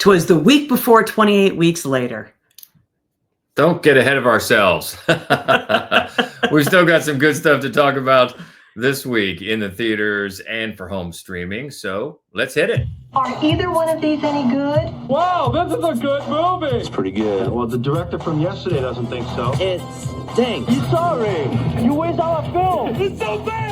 'Twas the week before 28 weeks later. Don't get ahead of ourselves. We've still got some good stuff to talk about this week in the theaters and for home streaming. So let's hit it. Are either one of these any good? Wow, this is a good movie. It's pretty good. Well, the director from yesterday doesn't think so. It stinks. He's sorry. You waste our film. It's so bad.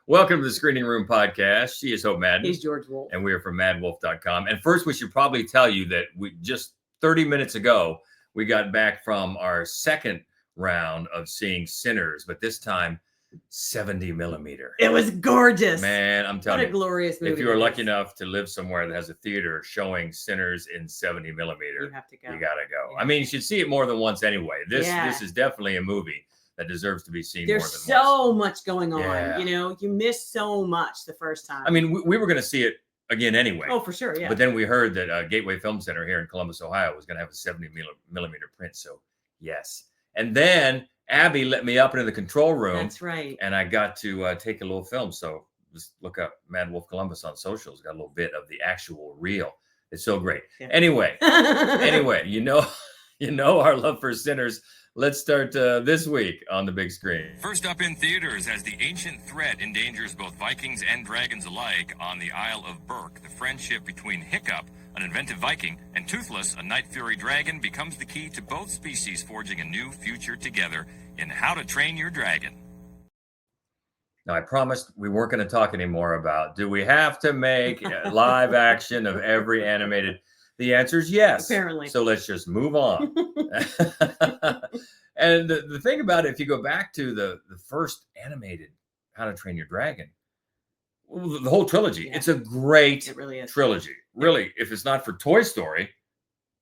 Welcome to the Screening Room Podcast. She is Hope Madden. He's George Wolf. And we are from MaddWolf.com. And first, we should probably tell you that we just 30 minutes ago, we got back from our second round of seeing Sinners, but this time 70 millimeter. It was gorgeous. Man, I'm telling you. What a glorious movie. If you are lucky enough to live somewhere that has a theater showing Sinners in 70 millimeter, You have to go. You gotta go. Yeah. I mean, you should see it more than once anyway. This is definitely a movie that deserves to be seen more than There's once. so much going on. Yeah. You know, you miss so much the first time. I mean, we were going to see it again anyway. Oh, for sure, yeah. But then we heard that Gateway Film Center here in Columbus, Ohio was going to have a 70 millimeter print. So, yes. And then Abby let me up into the control room. That's right. And I got to take a little film. So just look up MaddWolf Columbus on socials. Got a little bit of the actual reel. It's so great. Yeah. Anyway, you know our love for Sinners. Let's start this week on the big screen. First up in theaters, as the ancient threat endangers both Vikings and dragons alike on the Isle of Berk, the friendship between Hiccup, an inventive Viking, and Toothless, a night fury dragon, becomes the key to both species forging a new future together in How to Train Your Dragon. Now, I promised we weren't going to talk anymore about, do we have to make a live action of every animated? The answer is yes. Apparently. So let's just move on. And the thing about it, if you go back to the first animated How to Train Your Dragon, the whole trilogy, it's a great It really is. trilogy. Really, if it's not for Toy Story,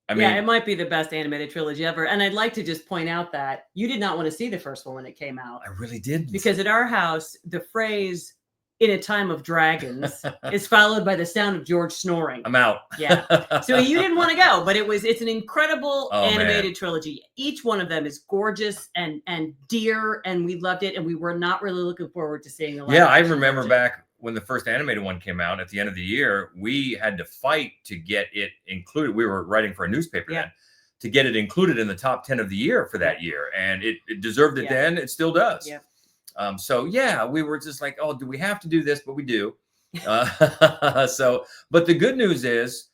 I mean, it might be the best animated trilogy ever. And I'd like to just point out that you did not want to see the first one when it came out. I really did. Because at our house, the phrase "in a time of dragons" is followed by the sound of George snoring. I'm out. Yeah. So you didn't want to go, but it's an incredible animated man. trilogy. Each one of them is gorgeous and dear, and we loved it. And we were not really looking forward to seeing the live I action remember trilogy. back when the first animated one came out at the end of the year, we had to fight to get it included. We were writing for a newspaper then to get it included in the top 10 of the year for that year. And it deserved it then. It still does. Yeah. We were just like, oh, do we have to do this? But we do. But the good news is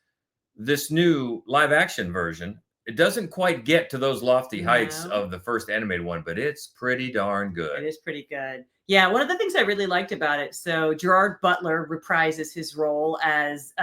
this new live action version, it doesn't quite get to those lofty heights of the first animated one, but it's pretty darn good. It is pretty good. Yeah, one of the things I really liked about it, so Gerard Butler reprises his role as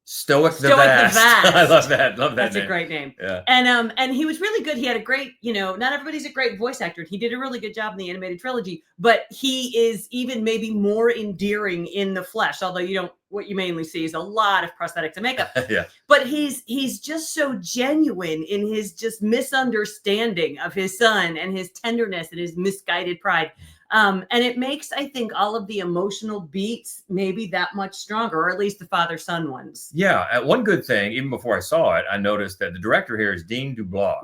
Stoic the Vast. I love that. That's name. a great name. Yeah. And he was really good. He had a great, not everybody's a great voice actor. He did a really good job in the animated trilogy, but he is even maybe more endearing in the flesh, although what you mainly see is a lot of prosthetics and makeup. Yeah. But he's just so genuine in his just misunderstanding of his son and his tenderness and his misguided pride. And it makes, I think, all of the emotional beats maybe that much stronger, or at least the father-son ones. Yeah. One good thing, even before I saw it, I noticed that the director here is Dean Dubois,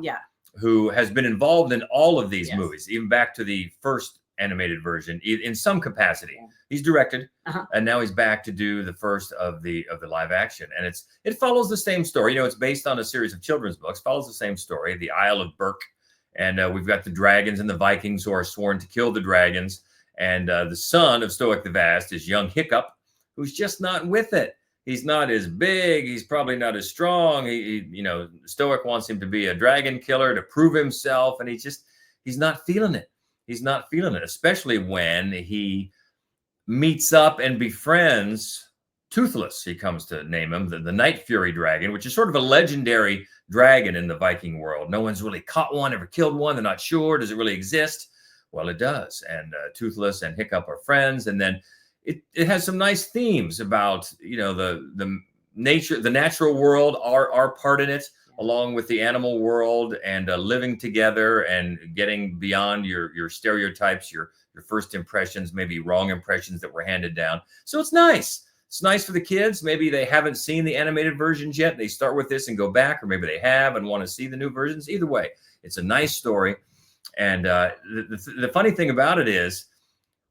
who has been involved in all of these movies, even back to the first animated version in some capacity. Yeah. He's directed, and now he's back to do the first of the live action. And it follows the same story. It's based on a series of children's books, follows the same story, the Isle of Berk. And we've got the dragons and the Vikings who are sworn to kill the dragons. And the son of Stoic the Vast is young Hiccup, who's just not with it. He's not as big. He's probably not as strong. Stoic wants him to be a dragon killer to prove himself. And he's not feeling it. He's not feeling it, especially when he meets up and befriends Toothless. He comes to name him the Night Fury Dragon, which is sort of a legendary dragon in the Viking world. No one's really caught one, ever killed one. They're not sure. Does it really exist? Well, it does. And Toothless and Hiccup are friends. And then it has some nice themes about, the nature, the natural world, our part in it, along with the animal world, and living together and getting beyond your stereotypes, your first impressions, maybe wrong impressions that were handed down. So it's nice. It's nice for the kids. Maybe they haven't seen the animated versions yet. They start with this and go back, or maybe they have and want to see the new versions. Either way, it's a nice story. And the funny thing about it is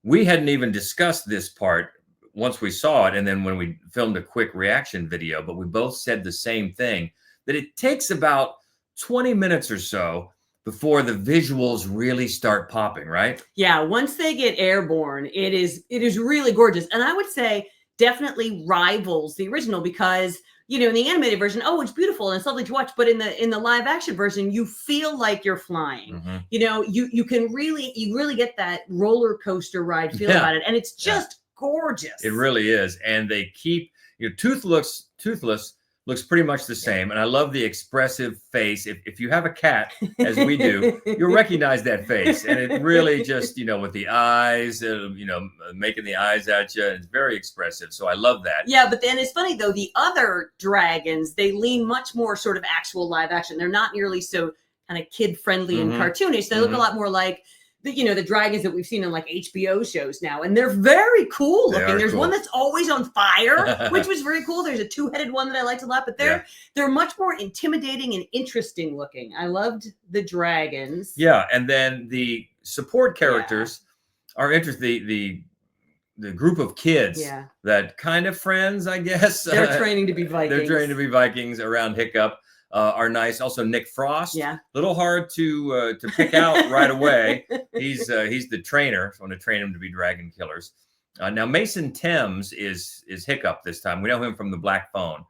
we hadn't even discussed this part once we saw it, and then when we filmed a quick reaction video, but we both said the same thing, that it takes about 20 minutes or so before the visuals really start popping, right? Yeah, once they get airborne, it is really gorgeous. And I would say definitely rivals the original because, you know, in the animated version, oh, it's beautiful and it's lovely to watch, but in the live action version, you feel like you're flying. You know, you really get that roller coaster ride feel about it, and it's just gorgeous. It really is. And they keep, you know, Toothless looks pretty much the same. And I love the expressive face. If you have a cat, as we do, you'll recognize that face. And it really just, you know, with the eyes, you know, making the eyes at you. It's very expressive. So I love that. Yeah, but then it's funny, though. The other dragons, they lean much more sort of actual live action. They're not nearly so kind of kid-friendly and cartoonish. They look a lot more like the dragons that we've seen in like HBO shows now, and they're very cool looking. There's one that's always on fire, which was very cool. There's a two-headed one that I liked a lot, but they're much more intimidating and interesting looking. I loved the dragons. Yeah, and then the support characters are interesting. The group of kids that kind of friends, I guess. They're training to be Vikings. They're training to be Vikings around Hiccup. Are nice. Also, Nick Frost. Yeah, little hard to pick out right away. He's the trainer. So I want to train him to be dragon killers. Now Mason Thames is Hiccup this time. We know him from the Black Phone,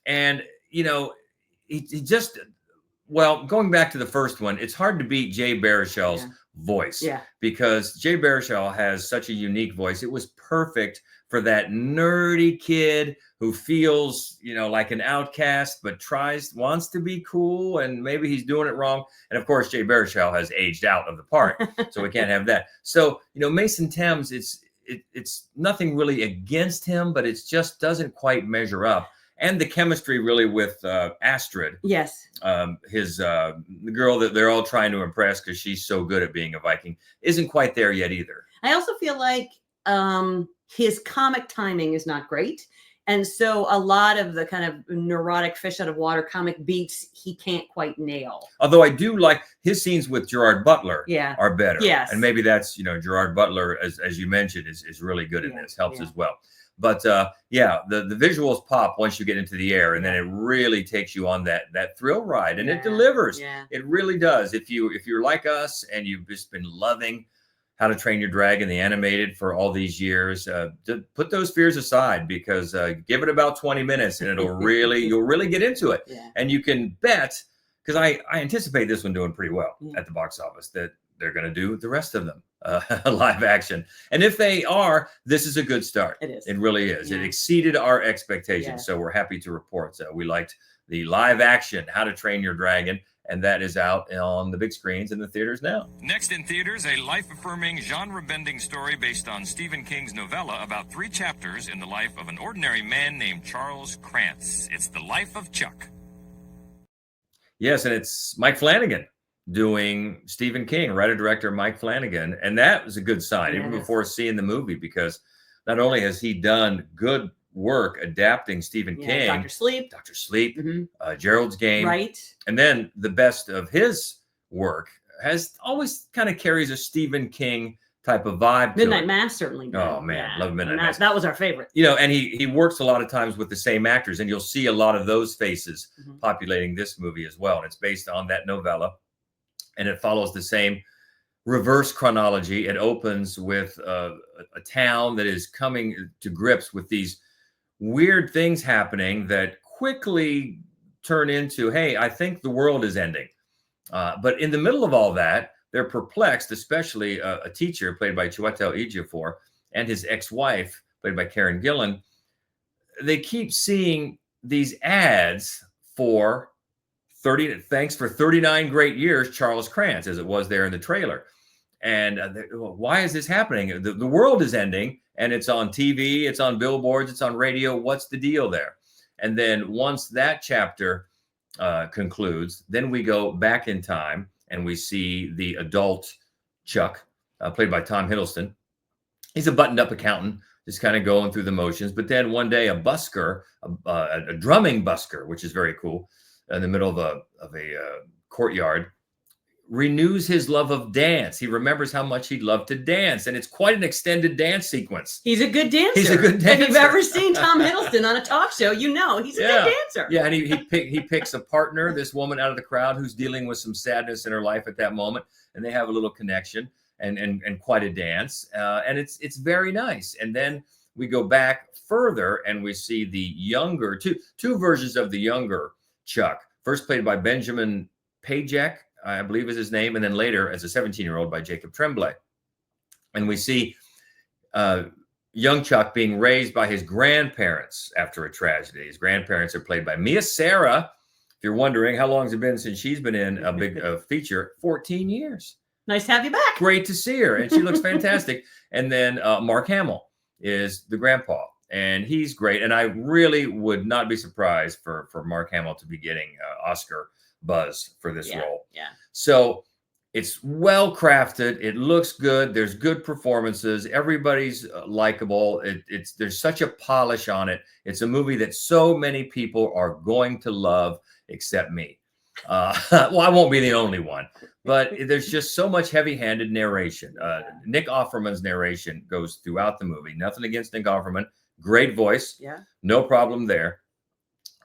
and you know he just going back to the first one. It's hard to beat Jay Baruchel's voice. Yeah, because Jay Baruchel has such a unique voice. It was perfect for that nerdy kid who feels, you know, like an outcast, but wants to be cool, and maybe he's doing it wrong. And of course, Jay Baruchel has aged out of the part, so we can't have that. So, you know, Mason Thames, it's nothing really against him, but it just doesn't quite measure up. And the chemistry really with Astrid. Yes. The girl that they're all trying to impress because she's so good at being a Viking isn't quite there yet either. I also feel like his comic timing is not great. And so a lot of the kind of neurotic fish out of water comic beats, he can't quite nail. Although I do like his scenes with Gerard Butler are better. Yes. And maybe that's, you know, Gerard Butler, as you mentioned, is really good in this, helps as well. But the visuals pop once you get into the air, and then it really takes you on that thrill ride, and it delivers. Yeah. It really does. If you're like us and you've just been loving How to Train Your Dragon, the animated, for all these years, put those fears aside, because give it about 20 minutes and you'll really get into it. Yeah. And you can bet, because I anticipate this one doing pretty well at the box office, that they're going to do the rest of them live action. And if they are, this is a good start. It is. It really is. Yeah. It exceeded our expectations. Yeah. So we're happy to report. We liked the live action How to Train Your Dragon. And that is out on the big screens in the theaters now. Next in theaters, a life-affirming, genre-bending story based on Stephen King's novella about 3 chapters in the life of an ordinary man named Charles Krantz. It's The Life of Chuck. Yes, and it's Mike Flanagan doing Stephen King, writer-director Mike Flanagan. And that was a good sign, even before seeing the movie, because not only has he done good work adapting Stephen King, Dr. Sleep, Gerald's Game, right? And then the best of his work has always kind of carries a Stephen King type of vibe. Midnight Mass certainly did. Oh man, love Midnight Mass. That was our favorite. You know, and he works a lot of times with the same actors, and you'll see a lot of those faces populating this movie as well. And it's based on that novella, and it follows the same reverse chronology. It opens with a town that is coming to grips with these weird things happening that quickly turn into, hey, I think the world is ending. But in the middle of all that, they're perplexed, especially a teacher played by Chiwetel Ejiofor and his ex-wife played by Karen Gillan. They keep seeing these ads for thanks for 39 great years, Charles Krantz, as it was there in the trailer. And why is this happening? The world is ending, and it's on TV, it's on billboards, it's on radio. What's the deal there? And then once that chapter concludes, then we go back in time and we see the adult Chuck, played by Tom Hiddleston. He's a buttoned-up accountant, just kind of going through the motions. But then one day, a busker, a drumming busker, which is very cool, in the middle of a courtyard, renews his love of dance. He remembers how much he loved to dance, and it's quite an extended dance sequence. He's a good dancer. He's a good dancer. If you've ever seen Tom Hiddleston on a talk show, you know he's a good dancer. Yeah, and he picks a partner, this woman out of the crowd who's dealing with some sadness in her life at that moment, and they have a little connection and quite a dance, and it's very nice. And then we go back further, and we see the younger two versions of the younger Chuck. First played by Benjamin Pajak, I believe is his name, and then later as a 17-year-old by Jacob Tremblay. And we see young Chuck being raised by his grandparents after a tragedy. His grandparents are played by Mia Sara. If you're wondering how long has it been since she's been in a big feature, 14 years. Nice to have you back. Great to see her, and she looks fantastic. And then Mark Hamill is the grandpa, and he's great. And I really would not be surprised for Mark Hamill to be getting Oscar buzz for this role. Yeah. So it's well crafted. It looks good. There's good performances. Everybody's likable. There's such a polish on it. It's a movie that so many people are going to love, except me. Well, I won't be the only one, but there's just so much heavy-handed narration. Nick Offerman's narration goes throughout the movie. Nothing against Nick Offerman. Great voice. Yeah. No problem there.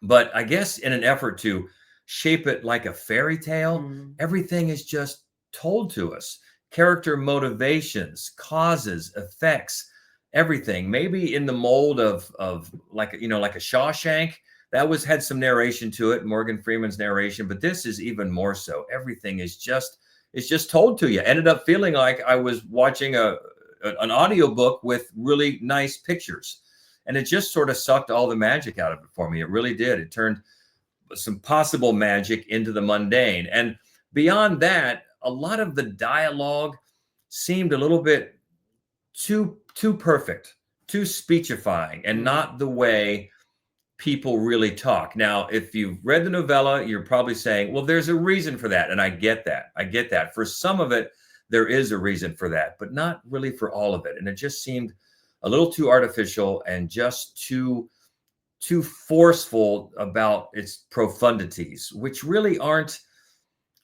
But I guess in an effort to shape it like a fairy tale, everything is just told to us. Character motivations, causes, effects, everything. Maybe in the mold of like a Shawshank, that had some narration to it, Morgan Freeman's narration, but this is even more so. Everything is just told to you. Ended up feeling like I was watching an audiobook with really nice pictures. And it just sort of sucked all the magic out of it for me. It really did. It turned some possible magic into the mundane. And beyond that, a lot of the dialogue seemed a little bit too perfect, too speechifying, and not the way people really talk. Now, if you've read the novella, you're probably saying, well, there's a reason for that. And I get that. For some of it, there is a reason for that, but not really for all of it. And it just seemed a little too artificial and just too forceful about its profundities, which really aren't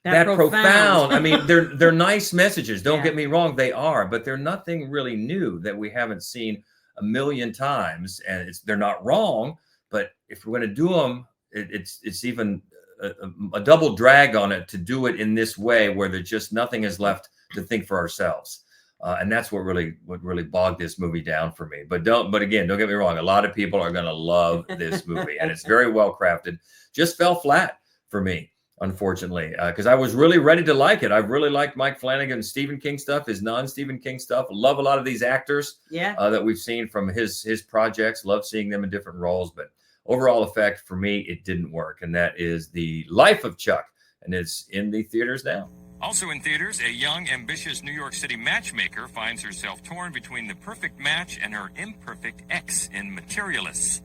that profound. I mean, they're nice messages. Don't get me wrong, they are, but they're nothing really new that we haven't seen a million times. And they're not wrong, but if we're going to do them, it's even a double drag on it to do it in this way, where there's just nothing is left to think for ourselves. And that's what really bogged this movie down for me. But again, don't get me wrong. A lot of people are going to love this movie, and it's very well crafted. Just fell flat for me, unfortunately, because I was really ready to like it. I really liked Mike Flanagan's Stephen King stuff, his non-Stephen King stuff. Love a lot of these actors that we've seen from his projects. Love seeing them in different roles. But overall effect for me, it didn't work. And that is The Life of Chuck, and it's in the theaters now. Also in theaters, a young, ambitious New York City matchmaker finds herself torn between the perfect match and her imperfect ex in Materialists.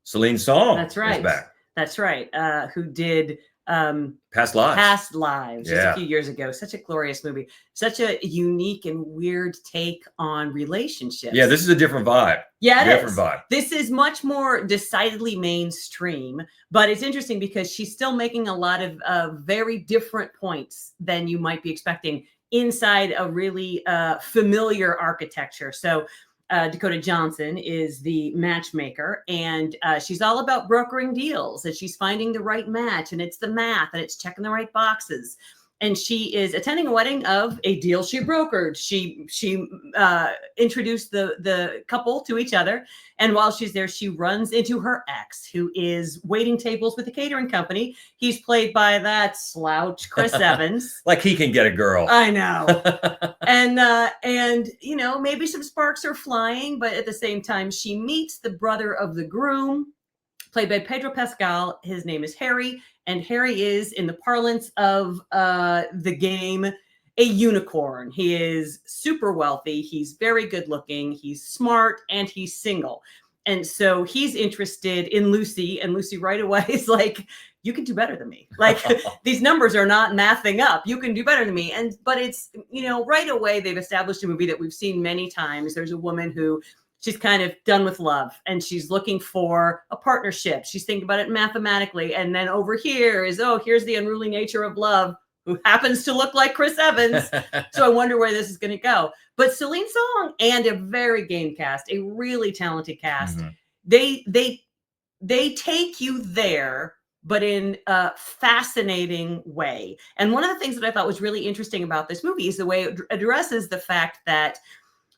Celine Song is back. That's right. Who did Past Lives just a few years ago. Such a glorious movie. Such a unique and weird take on relationships. Yeah, this is a different vibe. Yeah, different vibe. This is much more decidedly mainstream, but it's interesting because she's still making a lot of very different points than you might be expecting inside a really familiar architecture. So Dakota Johnson is the matchmaker, and she's all about brokering deals, and she's finding the right match, and it's the math, and it's checking the right boxes. And she is attending a wedding of a deal she brokered. She introduced the couple to each other, and while she's there, she runs into her ex, who is waiting tables with the catering company. He's played by that slouch Chris Evans. Like he can get a girl. I know. And you know, maybe some sparks are flying, but at the same time, she meets the brother of the groom, played by Pedro Pascal. His name is Harry. And Harry is, in the parlance of the game, a unicorn. He is super wealthy. He's very good looking. He's smart, and he's single. And so he's interested in Lucy, and Lucy right away is like, you can do better than me. Like, these numbers are not mathing up. You can do better than me. But it's, you know, right away they've established a movie that we've seen many times. There's a woman who she's kind of done with love, and she's looking for a partnership. She's thinking about it mathematically. And then over here is, here's the unruly nature of love. who happens to look like Chris Evans. So I wonder where this is going to go. But Celine Song and a very game cast, a really talented cast. They take you there, but in a fascinating way. And one of the things that I thought was really interesting about this movie is the way it addresses the fact that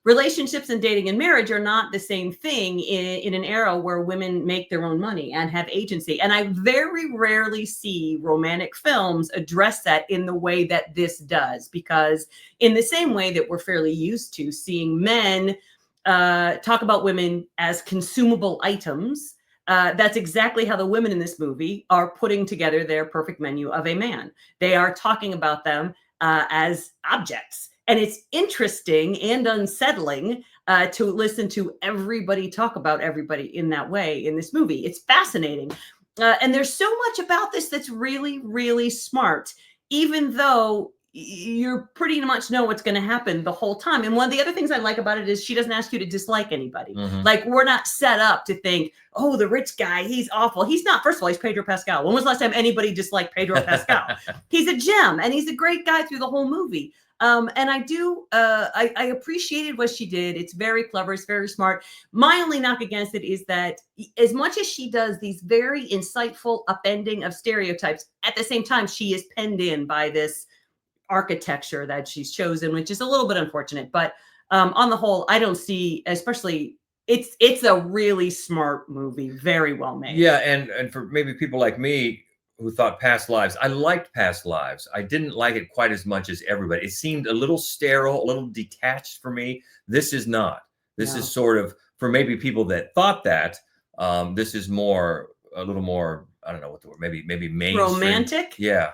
relationships and dating and marriage are not the same thing in an era where women make their own money and have agency. And I very rarely see romantic films address that in the way that this does, because in the same way that we're fairly used to seeing men talk about women as consumable items, that's exactly how the women in this movie are putting together their perfect menu of a man. They are talking about them as objects. And it's interesting and unsettling to listen to everybody talk about everybody in that way in this movie. It's fascinating. And there's so much about this that's really, really smart, even though you pretty much know what's going to happen the whole time. And one of the other things I like about it is she doesn't ask you to dislike anybody. Like, we're not set up to think, oh, the rich guy, he's awful. He's not. First of all, he's Pedro Pascal. When was the last time anybody disliked Pedro Pascal? He's a gem, and he's a great guy through the whole movie. And I appreciated what she did. It's very clever. It's very smart. My only knock against it is that as much as she does these very insightful upending of stereotypes, at the same time, she is penned in by this architecture that she's chosen, which is a little bit unfortunate. But on the whole, I don't see, especially, it's a really smart movie, very well made. Yeah, and for maybe people like me who thought Past Lives, I liked Past Lives. I didn't like it quite as much as everybody. It seemed a little sterile, a little detached for me. This is not. This is sort of, for maybe people that thought that, this is more, a little more, I don't know what the word, maybe mainstream. Romantic? Yeah.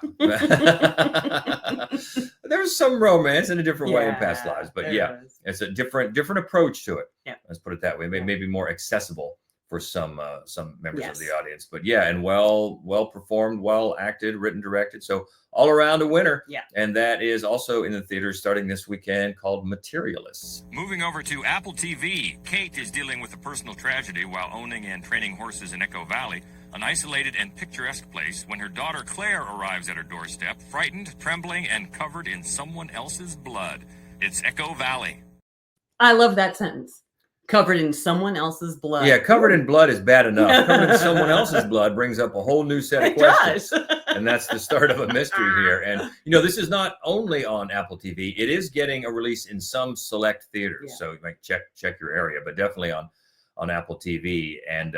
There's some romance in a different way in Past Lives, but it's a different approach to it. Yeah. Let's put it that way. Maybe more accessible for some members of the audience. But yeah, and well performed, well acted, written, directed. So all around a winner. Yeah. And that is also in the theaters starting this weekend, called Materialists. Moving over to Apple TV, Kate is dealing with a personal tragedy while owning and training horses in Echo Valley, an isolated and picturesque place, when her daughter Claire arrives at her doorstep, frightened, trembling, and covered in someone else's blood. It's Echo Valley. I love that sentence. Covered in someone else's blood. Yeah, covered in blood is bad enough. Covered in someone else's blood brings up a whole new set of questions. And that's the start of a mystery here. And, this is not only on Apple TV. It is getting a release in some select theaters. Yeah. So you might check your area, but definitely on Apple TV. And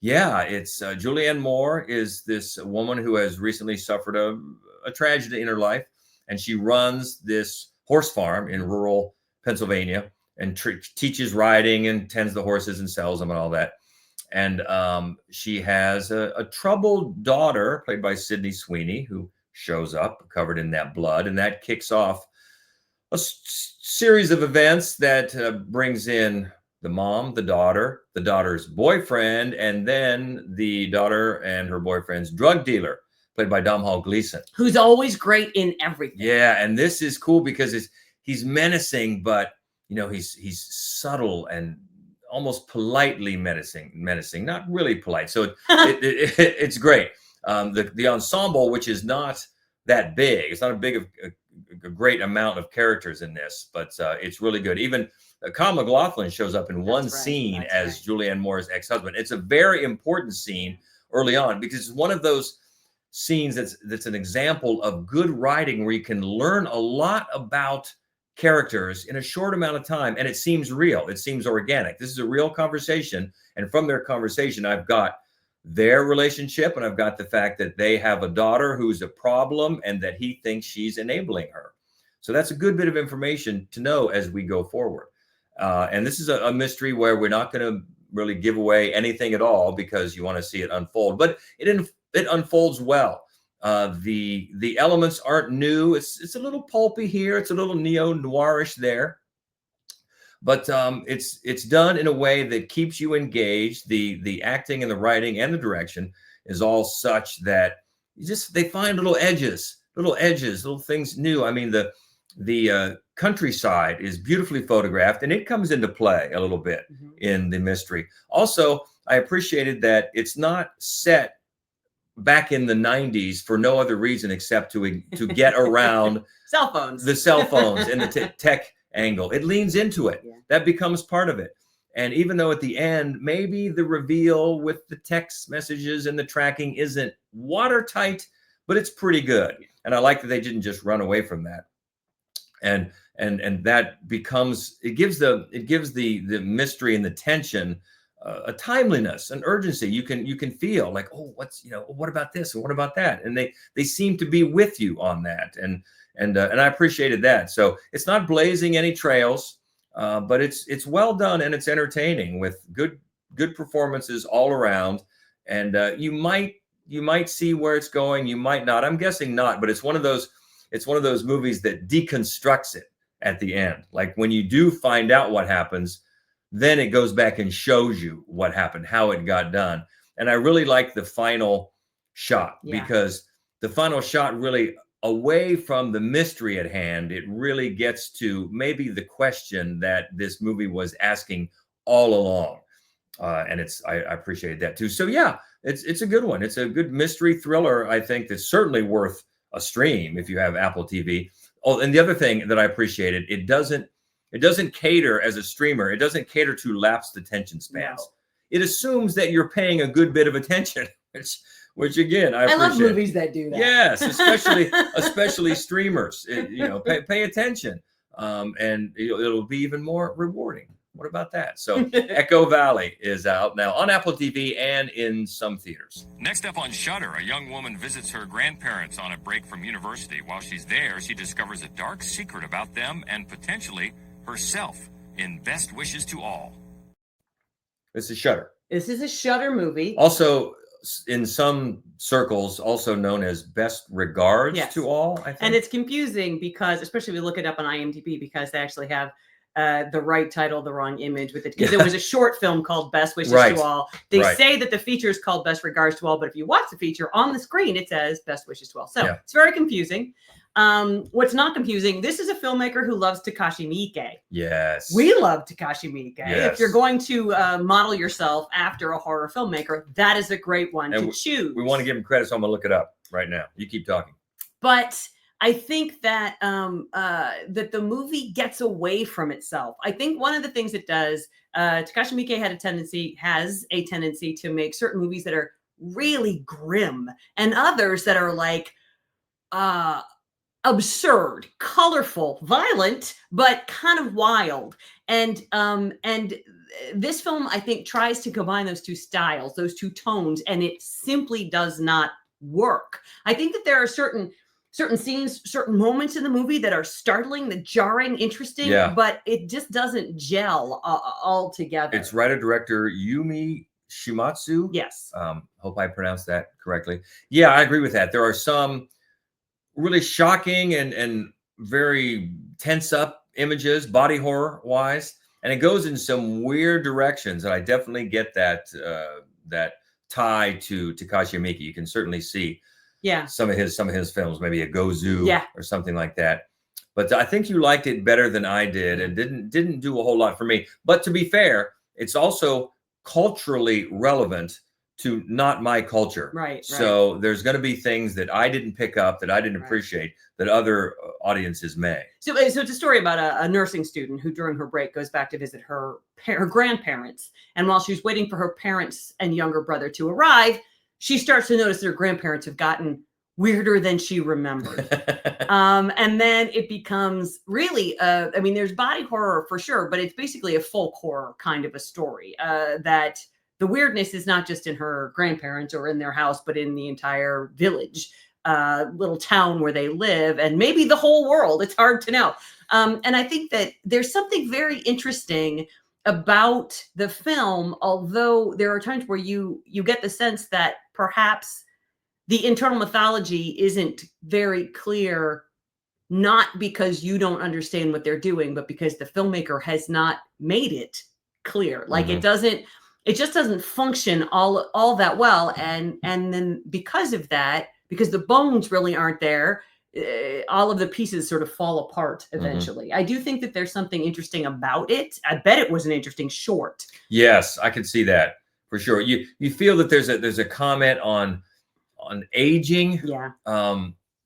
it's Julianne Moore is this woman who has recently suffered a tragedy in her life. And she runs this horse farm in rural Pennsylvania, and teaches riding and tends the horses and sells them and all that. And she has a troubled daughter played by Sydney Sweeney, who shows up covered in that blood. And that kicks off a series of events that brings in the mom, the daughter's boyfriend, and then the daughter and her boyfriend's drug dealer, played by Domhnall Gleeson. Who's always great in everything. Yeah, and this is cool because he's menacing, but he's subtle and almost politely menacing, not really polite. So it's great. The ensemble, which is not that big, it's not a great amount of characters in this, but it's really good. Even Kyle MacLachlan shows up in one scene as Julianne Moore's ex-husband. It's a very important scene early on because it's one of those scenes that's an example of good writing where you can learn a lot about characters in a short amount of time, and it seems real. It seems organic. This is a real conversation, and from their conversation, I've got their relationship, and I've got the fact that they have a daughter who's a problem, and that he thinks she's enabling her. So that's a good bit of information to know as we go forward. And this is a mystery where we're not going to really give away anything at all because you want to see it unfold, but it unfolds well. The elements aren't new. It's a little pulpy here. It's a little neo-noirish there, but it's done in a way that keeps you engaged. The acting and the writing and the direction is all such that they find little edges, little things new. I mean, the countryside is beautifully photographed, and it comes into play a little bit in the mystery. Also, I appreciated that it's not set back in the 90s for no other reason except to get around cell phones, the cell phones and the tech angle. It leans into it. Yeah. That becomes part of it. And even though at the end, maybe the reveal with the text messages and the tracking isn't watertight, but it's pretty good. And I like that they didn't just run away from that. And that becomes, it gives the mystery and the tension a timeliness, an urgency. You can feel like, oh, what about this and what about that? And they seem to be with you on that. And I appreciated that. So it's not blazing any trails, but it's well done and it's entertaining with good performances all around. And you might see where it's going, you might not. I'm guessing not, but it's one of those movies that deconstructs it at the end. Like when you do find out what happens, then it goes back and shows you what happened, how it got done. And I really like the final shot because the final shot really, away from the mystery at hand, it really gets to maybe the question that this movie was asking all along. And I appreciate that too. So yeah, it's a good one. It's a good mystery thriller. I think that's certainly worth a stream if you have Apple TV. Oh, and the other thing that I appreciated, it doesn't cater as a streamer. It doesn't cater to lapsed attention spans. No. It assumes that you're paying a good bit of attention, which again, I appreciate. love movies that do that. Yes, especially streamers. Pay attention, and it'll be even more rewarding. What about that? So Echo Valley is out now on Apple TV and in some theaters. Next up on Shudder, a young woman visits her grandparents on a break from university. While she's there, she discovers a dark secret about them and potentially herself in Best Wishes to All. This is Shudder. This is a Shudder movie. Also, in some circles, also known as Best Regards to All, I think. And it's confusing because, especially if you look it up on IMDb, because they actually have the right title, the wrong image with it. Because there was a short film called Best Wishes to All. They say that the feature is called Best Regards to All, but if you watch the feature on the screen, it says Best Wishes to All. So it's very confusing. What's not confusing, this is a filmmaker who loves Takashi Miike. Yes. We love Takashi Miike. Yes. If you're going to model yourself after a horror filmmaker, that is a great one to choose. We want to give him credit, so I'm going to look it up right now. You keep talking. But I think that that the movie gets away from itself. I think one of the things it does, Takashi Miike has a tendency to make certain movies that are really grim and others that are like absurd, colorful, violent, but kind of wild. And this film, I think, tries to combine those two styles, those two tones, and it simply does not work. I think that there are certain scenes, certain moments in the movie that are startling, that jarring, interesting, but it just doesn't gel all together. It's writer-director Yumi Shimatsu. Yes. Hope I pronounced that correctly. Yeah, I agree with that. There are some really shocking and very tense up images, body horror wise, and it goes in some weird directions. And I definitely get that tie to Takashi Miike. You can certainly see some of his films, maybe a Gozu or something like that. But I think you liked it better than I did, and didn't do a whole lot for me. But to be fair, it's also culturally relevant to not my culture. Right. So there's going to be things that I didn't pick up, that I didn't appreciate, that other audiences may. So it's a story about a nursing student who during her break goes back to visit her grandparents. And while she's waiting for her parents and younger brother to arrive, she starts to notice that her grandparents have gotten weirder than she remembered. And then it becomes really, there's body horror for sure, but it's basically a folk horror kind of a story that the weirdness is not just in her grandparents or in their house, but in the entire village, little town where they live, and maybe the whole world. It's hard to know. And I think that there's something very interesting about the film, although there are times where you get the sense that perhaps the internal mythology isn't very clear, not because you don't understand what they're doing, but because the filmmaker has not made it clear. Like it just doesn't function all that well. And then because of that, because the bones really aren't there, all of the pieces sort of fall apart eventually. I do think that there's something interesting about it. I bet it was an interesting short. Yes, I could see that for sure. You feel that there's a comment on aging. Yeah.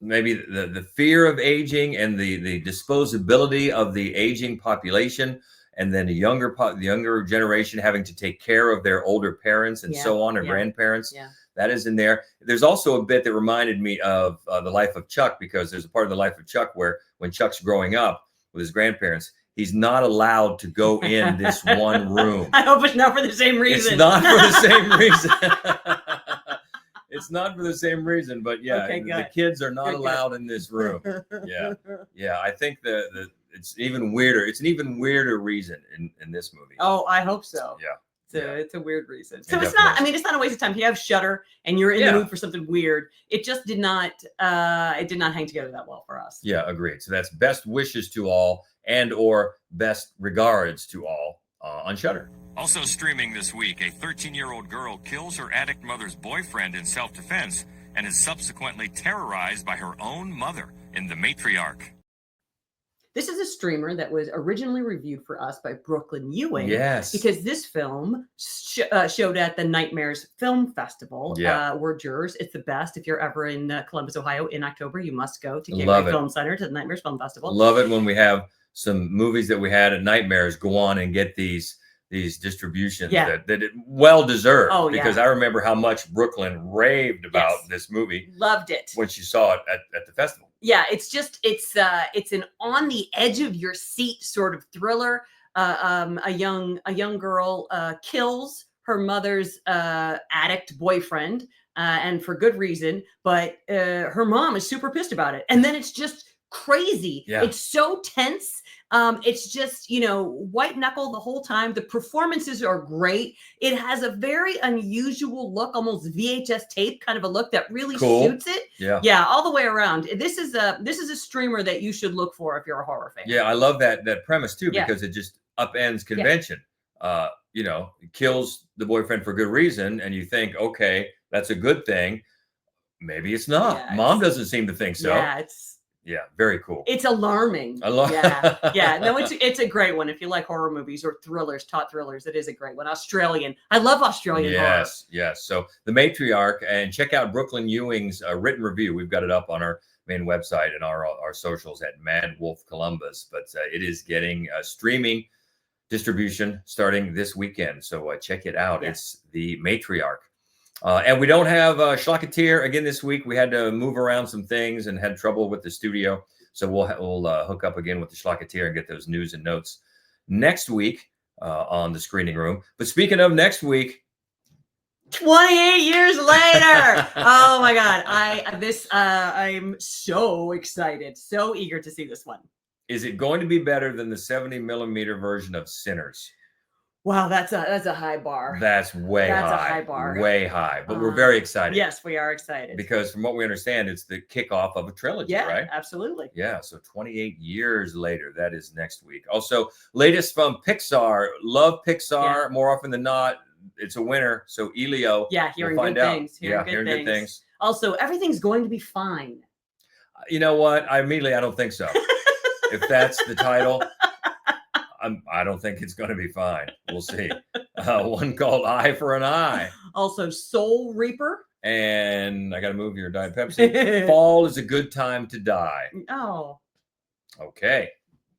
Maybe the fear of aging and the disposability of the aging population, and then the younger generation having to take care of their older parents and so on, or grandparents. Yeah. That is in there. There's also a bit that reminded me of The Life of Chuck, because there's a part of The Life of Chuck where when Chuck's growing up with his grandparents, he's not allowed to go in this one room. I hope it's not for the same reason. It's not for the same reason. It's not for the same reason, but the kids are not allowed in this room. Yeah. I think it's even weirder. It's an even weirder reason in this movie. Oh, I hope so. Yeah. It's a weird reason. So it's not, I mean, it's not a waste of time. If you have Shudder and you're in the mood for something weird, it just did not hang together that well for us. Yeah, agreed. So that's best wishes to all and or best regards to all on Shudder. Also streaming this week, a 13-year-old girl kills her addict mother's boyfriend in self-defense and is subsequently terrorized by her own mother in The Matriarch. This is a streamer that was originally reviewed for us by Brooklyn Ewing. Yes. Because this film showed at the Nightmares Film Festival. We're jurors. It's the best. If you're ever in Columbus, Ohio in October, you must go to Gateway Film Center to the Nightmares Film Festival. Love it when we have some movies that we had at Nightmares go on and get these distributions that it well deserved. Because I remember how much Brooklyn raved about this movie. Loved it when she saw it at the festival. Yeah, it's an on the edge of your seat sort of thriller. A young girl kills her mother's addict boyfriend, and for good reason. But her mom is super pissed about it, and then it's just crazy. Yeah. It's so tense. It's just, white knuckle the whole time. The performances are great. It has a very unusual look, almost VHS tape kind of a look that really suits it. Yeah, all the way around. This is a streamer that you should look for if you're a horror fan. Yeah, I love that premise too, because it just upends convention. Kills the boyfriend for good reason, and you think, okay, that's a good thing. Maybe it's not. Yeah, Mom doesn't seem to think so. Yeah, very cool. It's alarming. Yeah. No, it's a great one. If you like horror movies or thrillers, taut thrillers, it is a great one. Australian. I love Australian horror. Yes. So The Matriarch, and check out Brooklyn Ewing's written review. We've got it up on our main website and our socials at MaddWolf Columbus. But it is getting streaming distribution starting this weekend. So check it out. Yeah. It's The Matriarch. And we don't have Schlocketeer again this week. We had to move around some things and had trouble with the studio. So we'll hook up again with the Schlocketeer and get those news and notes next week on the screening room. But speaking of next week, 28 years later. Oh my God. I'm so excited. So eager to see this one. Is it going to be better than the 70mm version of Sinners? Wow, that's a high bar. That's way high. That's a high bar. Way high. But we're very excited. Yes, we are excited. Because from what we understand, it's the kickoff of a trilogy, right? Absolutely. Yeah, so 28 years later, that is next week. Also, latest from Pixar. Love Pixar. Yeah. More often than not, it's a winner. So Elio. Yeah, hearing good things. Hearing good things. Also, everything's going to be fine. You know what? I don't think so. If that's the title, I don't think it's going to be fine. We'll see. One called Eye for an Eye. Also, Soul Reaper. And I got to move your Diet Pepsi. Fall is a good time to die. Oh. Okay.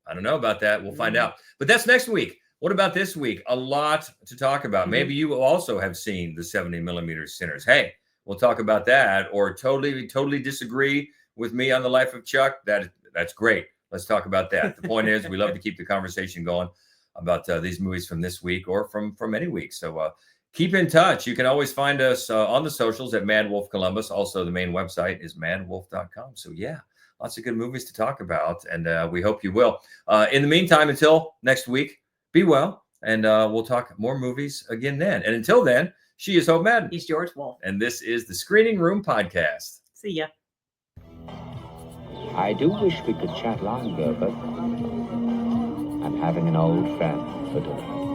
I don't know about that. We'll find out. But that's next week. What about this week? A lot to talk about. Maybe you also have seen the 70mm Sinners. Hey, we'll talk about that. Or totally disagree with me on The Life of Chuck. That's great. Let's talk about that. The point is, we love to keep the conversation going about these movies from this week or from any week. So keep in touch. You can always find us on the socials at MaddWolf Columbus. Also, the main website is maddwolf.com. So yeah, lots of good movies to talk about, and we hope you will. In the meantime, until next week, be well, and we'll talk more movies again then. And until then, she is Hope Madden. He's George Wolf. And this is the Screening Room Podcast. See ya. I do wish we could chat longer, but I'm having an old friend for dinner.